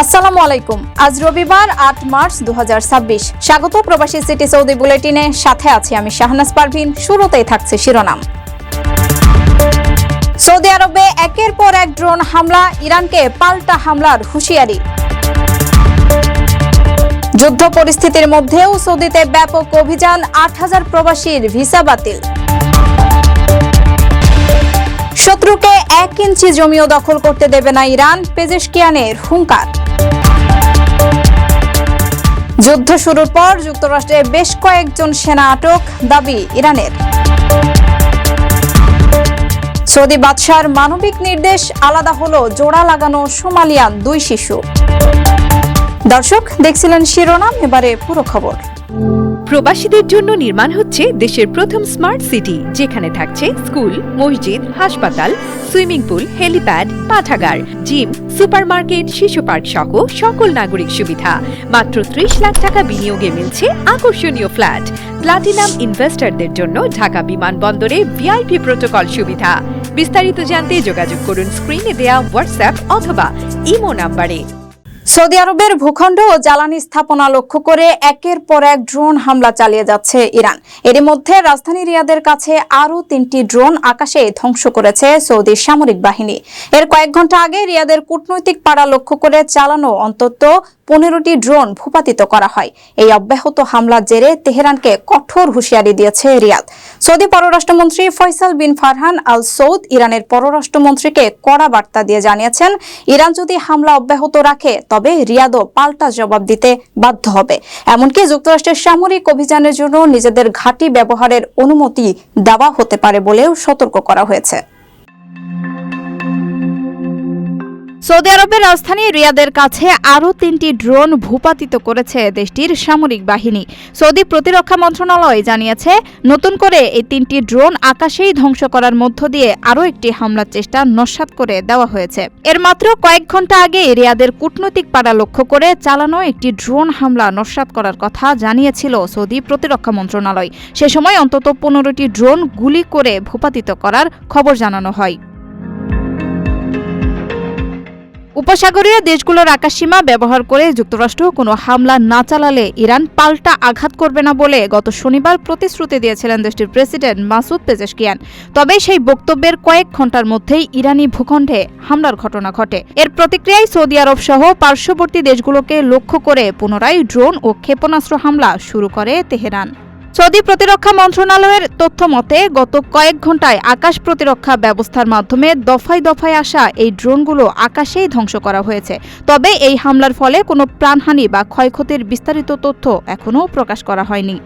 আসসালামু আলাইকুম। আজ রবিবার ৮ মার্চ ২০২৬। স্বাগত প্রবাসী সিটি সৌদি বুলেটিনে, সাথে আছি আমি শাহনাজ পারভিন। শুরুতেই থাকছে শিরোনাম। সৌদি আরবে একের পর এক ড্রোন হামলা, ইরানকে পাল্টা হামলার হুঁশিয়ারি। যুদ্ধ পরিস্থিতির মধ্যেও সৌদিতে ব্যাপক অভিযান, ৮,০০০ প্রবাসীর ভিসা বাতিল। শত্রুকে ১ ইঞ্চি জমিও দখল করতে দেবে না ইরান, পেজেশকিয়ানের হুঙ্কার। যুদ্ধ শুরুর পর যুক্তরাষ্ট্রে বেশ কয়েকজন সেনা আটক, দাবি ইরানের। সৌদি বাদশার মানবিক নির্দেশ, আলাদা হলো জোড়া লাগানো সোমালিয়ান ২ শিশু। দর্শক, দেখছিলেন শিরোনাম, এবারে পুরো খবর। প্রবাসীদের জন্য নির্মাণ হচ্ছে দেশের প্রথম স্মার্ট সিটি, যেখানে থাকছে স্কুল, মসজিদ, হাসপাতাল, সুইমিং পুল, হেলিপ্যাড, পাঠাগার, জিম, সুপারমার্কেট, শিশু পার্ক সহ সকল নাগরিক সুবিধা। মাত্র ৩০ লাখ টাকা বিনিয়োগে মিলছে আকর্ষণীয় ফ্ল্যাট। প্লাটিনাম ইনভেস্টরদের জন্য ঢাকা বিমানবন্দরে ভিআইপি প্রোটোকল সুবিধা। বিস্তারিত জানতে যোগাযোগ করুন স্ক্রিনে দেয়া হোয়াটসঅ্যাপ অথবা ইমো নাম্বারে। সৌদি আরবের ভূখণ্ড ও জ্বালানি স্থাপনা লক্ষ্য করে একের পর এক ড্রোন হামলা চালিয়ে যাচ্ছে ইরান। এরই মধ্যে রাজধানী রিয়াদের কাছে আরও ৩টি ড্রোন আকাশে ধ্বংস করেছে সৌদি সামরিক বাহিনী। এর কয়েক ঘন্টা আগে রিয়াদের কূটনৈতিক পাড়া লক্ষ্য করে চালানো অন্তত ১৫টি ড্রোন ভূপাতিত করা হয়। এই অব্যাহত হামলার জেরে তেহরানকে কঠোর হুঁশিয়ারি দিয়েছে রিয়াদ। সৌদি পররাষ্ট্রমন্ত্রী ফয়সাল বিন ফারহান আল সৌদ ইরানের পররাষ্ট্রমন্ত্রীকে কড়া বার্তা দিয়ে জানিয়েছেন, ইরান যদি হামলা অব্যাহত রাখে তবে রিয়াদও পাল্টা জবাব দিতে বাধ্য হবে। এমনকি যুক্তরাষ্ট্রের সামরিক অভিযানের জন্য নিজেদের ঘাঁটি ব্যবহারের অনুমতি দেওয়া হতে পারে বলেও সতর্ক করা হয়েছে। সৌদি আরবের রাজধানী রিয়াদের কাছে আরও ৩টি ড্রোন ভূপাতিত করেছে দেশটির সামরিক বাহিনী। সৌদি প্রতিরক্ষা মন্ত্রণালয় জানিয়েছে, নতুন করে এই ৩টি ড্রোন আকাশেই ধ্বংস করার মধ্য দিয়ে আরও একটি হামলার চেষ্টা নস্যাৎ করে দেওয়া হয়েছে। এর মাত্র কয়েক ঘন্টা আগে রিয়াদের কূটনৈতিক পাড়া লক্ষ্য করে চালানো একটি ড্রোন হামলা নস্যাৎ করার কথা জানিয়েছিল সৌদি প্রতিরক্ষা মন্ত্রণালয়। সে সময় অন্তত ১৫টি ড্রোন গুলি করে ভূপাতিত করার খবর জানানো হয়। উপসাগরীয় দেশগুলোর আকাশসীমা ব্যবহার করে যুক্তরাষ্ট্র কোনো হামলা না চালালে ইরান পাল্টা আঘাত করবে না বলে গত শনিবার প্রতিশ্রুতি দিয়েছিলেন দেশটির প্রেসিডেন্ট মাসুদ পেজেশকিয়ান। তবে সেই বক্তব্যের কয়েক ঘন্টার মধ্যেই ইরানি ভূখণ্ডে হামলার ঘটনা ঘটে। এর প্রতিক্রিয়ায় সৌদি আরব সহ পার্শ্ববর্তী দেশগুলোকে লক্ষ্য করে পুনরায় ড্রোন ও ক্ষেপণাস্ত্র হামলা শুরু করে তেহরান। সৌদি প্রতিরক্ষা মন্ত্রণালয়ের তথ্য মতে গত কয়েক ঘন্টায় আকাশ প্রতিরক্ষা ব্যবস্থার মাধ্যমে দফায় দফায় আসা এই ড্রোনগুলো আকাশেই ধ্বংস করা হয়েছে। তবে এই হামলার ফলে কোনো প্রাণহানি বা ক্ষয়ক্ষতির বিস্তারিত তথ্য এখনও প্রকাশ করা হয়নি।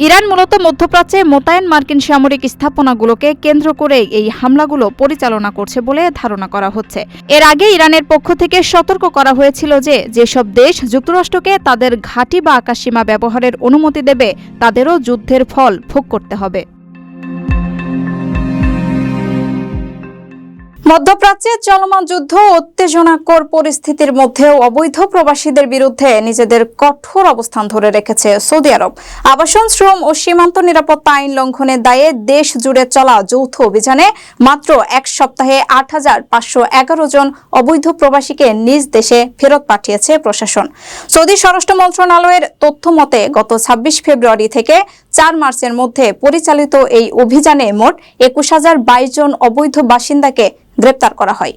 ইরান মূলত মধ্যপ্রাচ্যে মোতায়েন মার্কিন সামরিক স্থাপনাগুলোকে কেন্দ্র করে এই হামলাগুলো পরিচালনা করছে বলে ধারণা করা হচ্ছে। এর আগে ইরানের পক্ষ থেকে সতর্ক করা হয়েছিল যে যেসব দেশ যুক্তরাষ্ট্রকে তাদের ঘাঁটি বা আকাশসীমা ব্যবহারের অনুমতি দেবে তাদেরও যুদ্ধের ফল ভোগ করতে হবে। মধ্যপ্রাচ্যে চলমান যুদ্ধ উত্তেজনাকর পরিস্থিতির মধ্যেও অবৈধ প্রবাসীদের বিরুদ্ধে নিজেদের কঠোর অবস্থান ধরে রেখেছে সৌদি আরব। আবাসন, শ্রম ও সীমান্ত নিরাপত্তা আইন লঙ্ঘনের দায়ে দেশ জুড়ে চলা যৌথ অভিযানে মাত্র এক সপ্তাহে ৮,৫১১ জন অবৈধ প্রবাসীকে নিজ দেশে ফেরত পাঠিয়েছে প্রশাসন। সৌদি স্বরাষ্ট্র মন্ত্রণালয়ের তথ্য মতে গত ২৬ ফেব্রুয়ারি থেকে ৪ মার্চের মধ্যে পরিচালিত এই অভিযানে মোট ২১,০২২ জন অবৈধ বাসিন্দাকে গ্রেপ্তার করা হয়।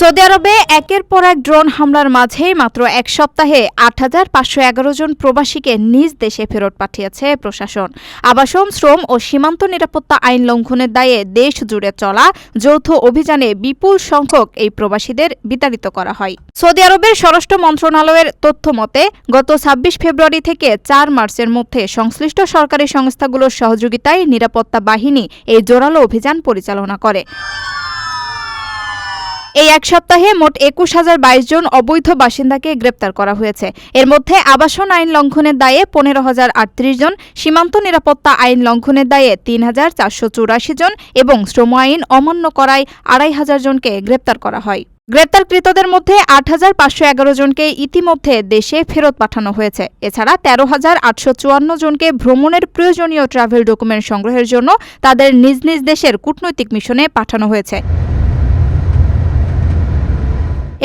সৌদি আরবে একের পর এক ড্রোন হামলার মাঝেই মাত্র এক সপ্তাহে ৮,৫১১ জন প্রবাসীকে নিজ দেশে ফেরত পাঠিয়েছে প্রশাসন। আবাসন, শ্রম ও সীমান্ত নিরাপত্তা আইন লঙ্ঘনের দায়ে দেশ জুড়ে চলা যৌথ অভিযানে বিপুল সংখ্যক এই প্রবাসীদের বিতাড়িত করা হয়। সৌদি আরবের স্বরাষ্ট্র মন্ত্রণালয়ের তথ্য মতে গত ২৬ ফেব্রুয়ারি থেকে ৪ মার্চের মধ্যে সংশ্লিষ্ট সরকারি সংস্থাগুলোর সহযোগিতায় নিরাপত্তা বাহিনী এই জোরালো অভিযান পরিচালনা করে। এই এক সপ্তাহে মোট ২১,০২২ জন অবৈধ বাসিন্দাকে গ্রেপ্তার করা হয়েছে। এর মধ্যে আবাসন আইন লঙ্ঘনের দায়ে ১৫,০৩৮ জন, সীমান্ত নিরাপত্তা আইন লঙ্ঘনের দায়ে ৩,৪৮৪ জন এবং শ্রম আইন অমান্য করায় ২,৫০০ জনকে গ্রেপ্তার করা হয়। গ্রেপ্তারকৃতদের মধ্যে ৮,৫১১ জনকে ইতিমধ্যে দেশে ফেরত পাঠানো হয়েছে। এছাড়া ১৩,৮৫৪ জনকে ভ্রমণের প্রয়োজনীয় ট্রাভেল ডকুমেন্ট সংগ্রহের জন্য তাদের নিজ নিজ দেশের কূটনৈতিক মিশনে পাঠানো হয়েছে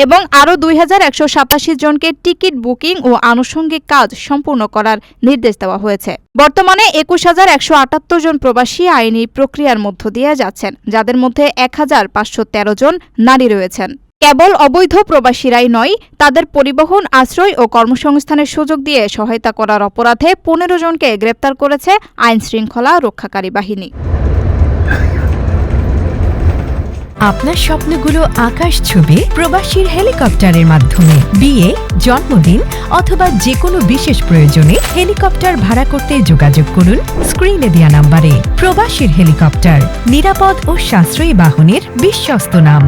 এবং আরও ২,১৮৭ জনকে টিকিট বুকিং ও আনুষঙ্গিক কাজ সম্পূর্ণ করার নির্দেশ দেওয়া হয়েছে। বর্তমানে ২১,১৭৮ জন প্রবাসী আইনি প্রক্রিয়ার মধ্য দিয়ে যাচ্ছেন, যাদের মধ্যে ১,৫১৩ জন নারী রয়েছেন। কেবল অবৈধ প্রবাসীরাই নয়, তাদের পরিবহন, আশ্রয় ও কর্মসংস্থানের সুযোগ দিয়ে সহায়তা করার অপরাধে ১৫ জনকে গ্রেপ্তার করেছে আইনশৃঙ্খলা রক্ষাকারী বাহিনী। আপনার স্বপ্নগুলো আকাশ ছুবে প্রবাসীর হেলিকপ্টারের মাধ্যমে। বিয়ে, জন্মদিন অথবা যে কোনো বিশেষ প্রয়োজনে হেলিকপ্টার ভাড়া করতে যোগাযোগ করুন স্ক্রিনে দেয়া নাম্বারে। প্রবাসীর হেলিকপ্টার, নিরাপদ ও সাশ্রয়ী বাহনের বিশ্বস্ত নাম।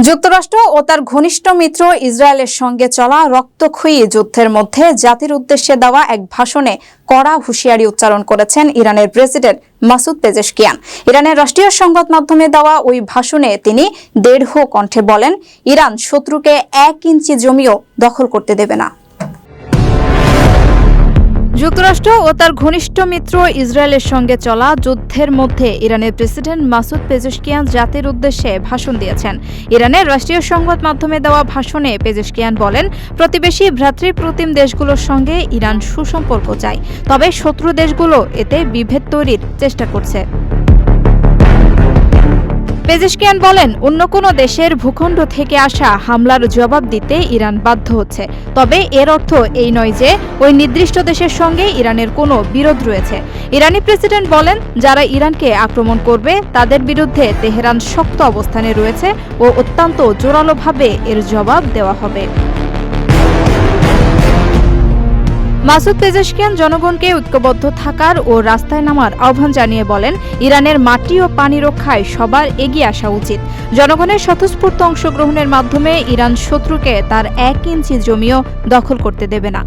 যুক্তরাষ্ট্র ও তার ঘনিষ্ঠ মিত্র ইসরায়েলের সঙ্গে চলা রক্তক্ষয়ী যুদ্ধের মধ্যে জাতির উদ্দেশ্যে দেওয়া এক ভাষণে কড়া হুঁশিয়ারি উচ্চারণ করেছেন ইরানের প্রেসিডেন্ট মাসুদ পেজেশকিয়ান। ইরানের রাষ্ট্রীয় সংবাদ মাধ্যমে দেওয়া ওই ভাষণে তিনি দৃঢ় কণ্ঠে বলেন, ইরান শত্রুকে ১ ইঞ্চি জমিও দখল করতে দেবে না। যুক্তরাষ্ট্র ও তার ঘনিষ্ঠ মিত্র ইসরায়েলের সঙ্গে চলা যুদ্ধের মধ্যে ইরানের প্রেসিডেন্ট মাসুদ পেজেশকিয়ান জাতির উদ্দেশ্যে ভাষণ দিয়েছেন। ইরানের রাষ্ট্রীয় সংবাদ মাধ্যমে দেওয়া ভাষণে পেজেশকিয়ান বলেন, প্রতিবেশী ভ্রাতৃপ্রতিম দেশগুলোর সঙ্গে ইরান সুসম্পর্ক চায়, তবে শত্রু দেশগুলো এতে বিভেদ তৈরির চেষ্টা করছে। পেজেশকিয়ান বলেন, অন্য কোনো দেশের ভূখণ্ড থেকে আসা হামলার জবাব দিতে ইরান বাধ্য হচ্ছে, তবে এর অর্থ এই নয় যে ওই নির্দিষ্ট দেশের সঙ্গে ইরানের কোনো বিরোধ রয়েছে। ইরানি প্রেসিডেন্ট বলেন, যারা ইরানকে আক্রমণ করবে তাদের বিরুদ্ধে তেহরান শক্ত অবস্থানে রয়েছে ও অত্যন্ত জোরালোভাবে এর জবাব দেওয়া হবে। মাসুদ পেজেশকিয়ান জনগণকে ঐক্যবদ্ধ থাকার ও রাস্তায় নামার আহ্বান জানিয়ে বলেন, ইরানের মাটি ও পানি রক্ষায় সবার এগিয়ে আসা উচিত। জনগণের স্বতঃস্ফূর্ত অংশগ্রহণের মাধ্যমে ইরান শত্রুকে তার ১ ইঞ্চি জমিও দখল করতে দেবে না।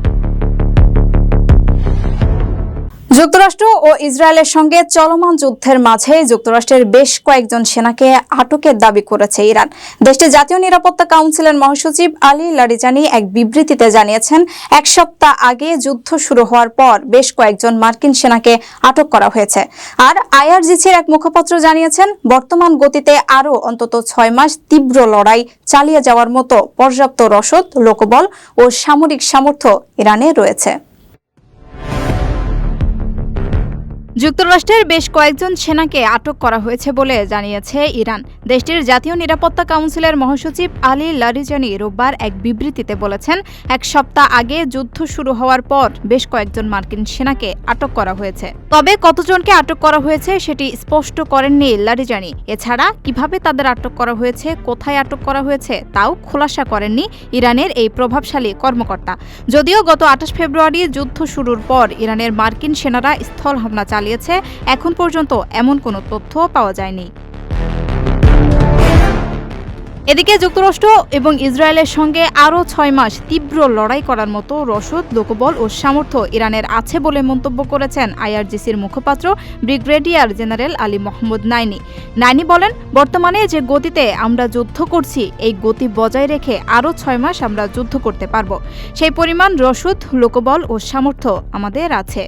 যুক্তরাষ্ট্র ও ইসরায়েলের সঙ্গে চলমান যুদ্ধের মাঝে যুক্তরাষ্ট্রের বেশ কয়েকজন সেনাকে আটকের দাবি করেছে ইরান। দেশটির জাতীয় নিরাপত্তা কাউন্সিলের মহাসচিব আলী লারিজানি এক বিবৃতিতে জানিয়েছেন, ১ সপ্তাহ আগে যুদ্ধ শুরু হওয়ার পর বেশ কয়েকজন মার্কিন সেনাকে আটক করা হয়েছে। আর আইআরজিসির এক মুখপাত্র জানিয়েছেন, বর্তমান গতিতে আরও অন্তত ৬ মাস তীব্র লড়াই চালিয়ে যাওয়ার মতো পর্যাপ্ত রসদ, লোকবল ও সামরিক সামর্থ্য ইরানে রয়েছে। যুক্তরাষ্ট্রের বেশ কয়েকজন সেনাকে আটক করা হয়েছে বলে জানিয়েছে ইরান। দেশটির জাতীয় নিরাপত্তা কাউন্সিলের মহাসচিব আলী লারিজানি রোববার এক বিবৃতিতে বলেছেন, ১ সপ্তাহ আগে যুদ্ধ শুরু হওয়ার পর বেশ কয়েকজন মার্কিন সেনাকে আটক করা হয়েছে, তবে কতজনকে আটক করা হয়েছে সেটি স্পষ্ট করেননি লারিজানি। এছাড়া কিভাবে তাদের আটক করা হয়েছে, কোথায় আটক করা হয়েছে তাও খোলাসা করেননি ইরানের এই প্রভাবশালী কর্মকর্তা। যদিও গত ২৮ ফেব্রুয়ারি যুদ্ধ শুরুর পর ইরানের মার্কিন সেনারা স্থল হামলা চালিয়েছে, এখন পর্যন্ত এমন কোনো তথ্য পাওয়া যায়নি। এদিকে যুক্তরাষ্ট্র এবং ইসরায়েলের সঙ্গে আরও ৬ মাস তীব্র লড়াই করার মতো রসদ, লোকবল ও সামর্থ্য ইরানের আছে বলে মন্তব্য করেছেন আইআরজিসির মুখপাত্র ব্রিগেডিয়ার জেনারেল আলী মোহাম্মদ নাইনি বলেন, বর্তমানে যে গতিতে আমরা যুদ্ধ করছি, এই গতি বজায় রেখে আরও ৬ মাস আমরা যুদ্ধ করতে পারব। সেই পরিমাণ রসদ, লোকবল ও সামর্থ্য আমাদের আছে।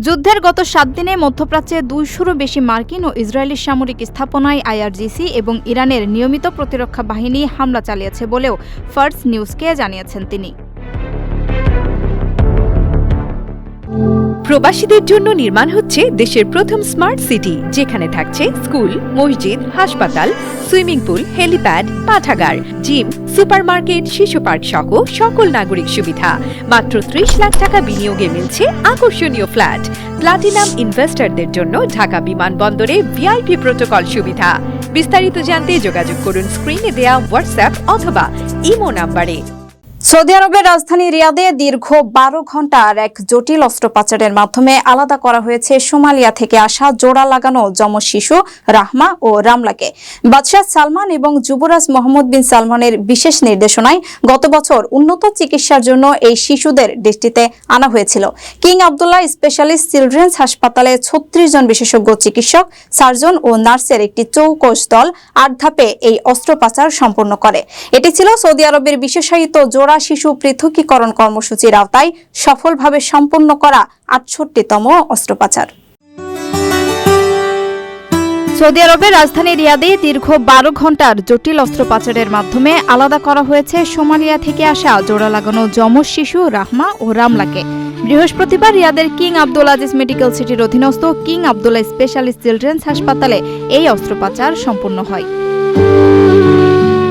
যুদ্ধের গত ৭ দিনে মধ্যপ্রাচ্যে ২০০-রও বেশি মার্কিন ও ইসরায়েলি সামরিক স্থাপনায় আইআরজিসি এবং ইরানের নিয়মিত প্রতিরক্ষা বাহিনী হামলা চালিয়েছে বলেও ফার্স নিউজকে জানিয়েছেন তিনি। প্রবাসীদের জন্য নির্মাণ হচ্ছে দেশের প্রথম স্মার্ট সিটি, যেখানে থাকছে স্কুল, মসজিদ, হাসপাতাল, সুইমিং পুল, হেলিপ্যাড, পাঠাগার, জিম, সুপারমার্কেট, শিশু পার্ক সহ সকল নাগরিক সুবিধা। মাত্র ৩০ লাখ টাকা বিনিয়োগে মিলছে আকর্ষণীয় ফ্ল্যাট। প্লাটিনাম ইনভেস্টরদের জন্য ঢাকা বিমানবন্দরে ভিআইপি প্রোটোকল সুবিধা। বিস্তারিত জানতে যোগাযোগ করুন স্ক্রিনে দেয়া হোয়াটসঅ্যাপ অথবা ইমো নাম্বারে। সৌদি আরবের রাজধানী রিয়াদে দীর্ঘ 12 ঘন্টার এক জটিল অস্ত্র পাচারের মাধ্যমে আলাদা করা হয়েছে সোমালিয়া থেকে আসা জোড়া লাগানো যমজ শিশু রাহমা ও রামলাকে। বাদশাহ সালমান এবং যুবরাজ মোহাম্মদ বিন সালমানের বিশেষ নির্দেশনায় গত বছর উন্নত চিকিৎসার জন্য এই শিশুদের দেশটিতে আনা হয়েছিল। কিং আবদুল্লাহ স্পেশালিস্ট চিলড্রেন্স হাসপাতালে 36 জন বিশেষজ্ঞ চিকিৎসক, সার্জন ও নার্সের একটি চৌকস দল 8 ধাপে এই অস্ত্র পাচার সম্পন্ন করে। এটি ছিল সৌদি আরবের বিশেষায়িত জোড়া শিশু পৃথকীকরণ কর্মসূচির আওতায় সফলভাবে সম্পন্ন করা 68তম অস্ত্র পাচার। সৌদি আরবের রাজধানী রিয়াদে দীর্ঘ 12 ঘন্টার জটিল অস্ত্র পাচারের মাধ্যমে আলাদা করা হয়েছে সোমালিয়া থেকে আসা জোড়া লাগানো যমজ শিশু রাহমা ও রামলাকে। বৃহস্পতিবার রিয়াদের কিং আবদুল আজিজ মেডিকেল সিটির অধীনস্থ কিং আবদুল্লাহ স্পেশালিস্ট চিলড্রেন্স হাসপাতালে এই অস্ত্র পাচার সম্পন্ন হয়।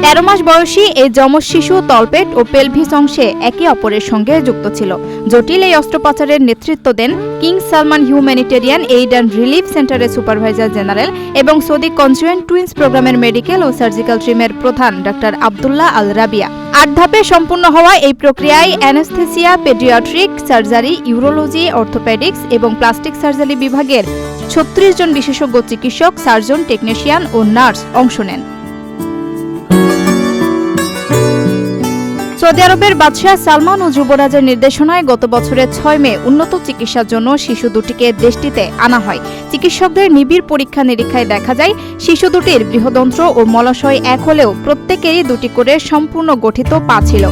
13 মাস বয়সী এই যমজ শিশু তলপেট ও পেলভিস অংশে একে অপরের সঙ্গে যুক্ত ছিল। জটিল এই অস্ত্র পাচারের নেতৃত্ব দেন king Salman humanitarian aid and relief সেন্টারের সুপারভাইজার জেনারেল এবং সৌদি কনজুয়েন্ট টুইন্স প্রোগ্রামের মেডিকেল ও সার্জিক্যাল টিমের প্রধান ডক্টর আবদুল্লাহ আল রাবিয়া। 8 ধাপে সম্পূর্ণ হওয়া এই প্রক্রিয়ায় anaesthesia, paediatric surgery, urology, orthopaedics এবং প্লাস্টিক সার্জারি বিভাগের 36 জন বিশেষজ্ঞ চিকিৎসক, সার্জন, টেকনিশিয়ান ও নার্স অংশ নেন। সৌদি আরবের বাদশাহ সালমান ও যুবরাজের নির্দেশনায় গত বছরের 6 মে উন্নত চিকিৎসার জন্য শিশু দুটিকে দেশটিতে আনা হয়। চিকিৎসকদের নিবিড় পরীক্ষা নিরীক্ষায় দেখা যায় শিশু দুটির বৃহদন্ত্র ও মলাশয় এক হলেও প্রত্যেকেরই 2টি করে সম্পূর্ণ গঠিত পা ছিল।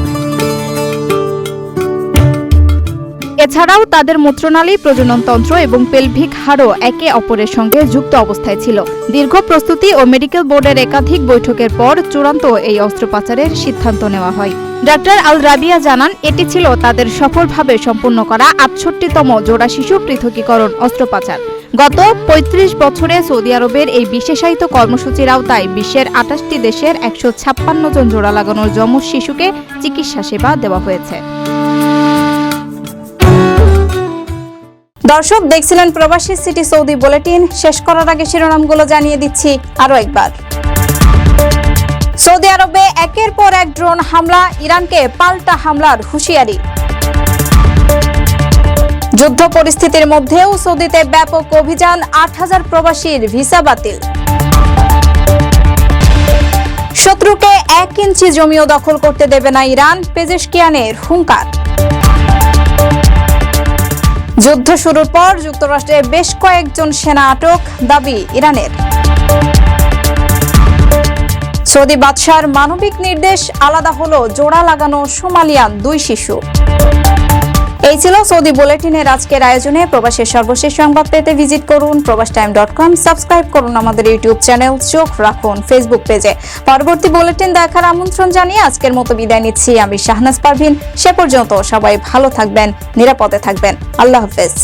এছাড়াও তাদের মূত্রনালী, প্রজননতন্ত্র এবং পেলভিক হাড়ও একে অপরের সঙ্গে যুক্ত অবস্থায় ছিল। দীর্ঘ প্রস্তুতি ও মেডিকেল বোর্ডের একাধিক বৈঠকের পর চূড়ান্ত এই অস্ত্র পাচারের সিদ্ধান্ত নেওয়া হয়। ডক্টর আল রাবিয়া জানান, এটি ছিল তাদের সফলভাবে সম্পন্ন করা 68তম জোড়া শিশু পৃথকীকরণ অস্ত্র পাচার। গত 35 বছরে সৌদি আরবের এই বিশেষায়িত কর্মসূচির আওতায় বিশ্বের 28টি দেশের 156 জন জোড়া লাগানো যমজ শিশুকে চিকিৎসা সেবা দেওয়া হয়েছে। দর্শক দেখছিলেন প্রবাসী সিটি সৌদি বুলেটিন। শেষ করার আগে শিরোনামগুলো জানিয়ে দিচ্ছি আরো একবার। সৌদি আরবে একের পর এক ড্রোন হামলা, ইরানকে পাল্টা হামলার হুঁশিয়ারি। যুদ্ধ পরিস্থিতির মধ্যেও সৌদিতে ব্যাপক অভিযান, 8000 প্রবাসীর ভিসা বাতিল। শত্রুকে 1 ইঞ্চি জমিও দখল করতে দেবে না ইরান, পেজেশকিয়ানের হুঙ্কার। যুদ্ধ শুরুর পর যুক্তরাষ্ট্রে বেশ কয়েকজন সেনা আটক, দাবি ইরানের। সৌদি বাদশাহর মানবিক নির্দেশ, আলাদা হলো জোড়া লাগানো সোমালিয়ান 2 শিশু। এই ছিল সৌদি বুলেটিনের আজকের আয়োজনে। প্রবাসের সর্বশেষ সংবাদ পেতে ভিজিট করুন probastime.com, সাবস্ক্রাইব করুন আমাদের ইউটিউব চ্যানেল, চোখ রাখুন ফেসবুক পেজে। পরবর্তী বুলেটিন দেখার আমন্ত্রণ জানিয়ে আজকের মতো বিদায় নিচ্ছি আমি শাহনাজ পারভিন। সে পর্যন্ত সবাই ভালো থাকবেন, নিরাপদে থাকবেন। আল্লাহ হাফেজ।